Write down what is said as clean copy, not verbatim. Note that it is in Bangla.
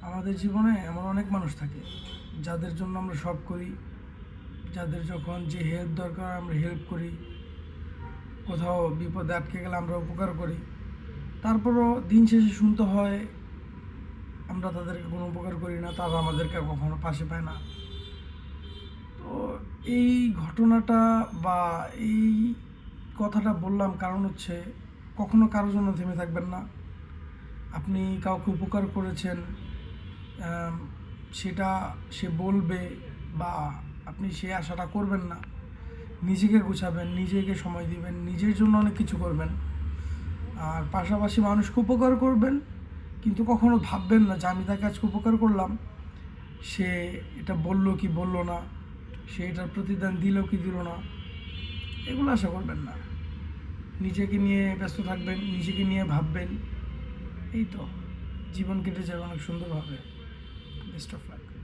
আমাদের জীবনে এমন অনেক মানুষ থাকে যাদের জন্য আমরা সব করি, যাদের যখন যে হেল্প দরকার আমরা হেল্প করি, কোথাও বিপদে আটকে গেলে আমরা উপকার করি। তারপরও দিন শেষে শুনতে হয় আমরা তাদেরকে কোনো উপকার করি না, তারা আমাদেরকে কখনো পাশে পায় না। তো এই ঘটনাটা বা এই কথাটা বললাম কারণ হচ্ছে, কখনো কারোর জন্য থেমে থাকবেন না। আপনি কাউকে উপকার করেছেন, আম, সেটা সে বলবে বা আপনি সেই আশাটা করবেন না। নিজেকে গুছাবেন, নিজেকে সময় দিবেন, নিজের জন্য অনেক কিছু করবেন, আর পাশাপাশি মানুষকে উপকার করবেন। কিন্তু কখনো ভাববেন না যে আমি তাকে আজকে উপকার করলাম, সে এটা বললো কি বললো না, সে এটার প্রতিদান দিল কি দিল না, এগুলো আশা করবেন না। নিজেকে নিয়ে ব্যস্ত থাকবেন, নিজেকে নিয়ে ভাববেন, এই তো জীবন কেটে যাবে অনেক সুন্দরভাবে। Best of luck.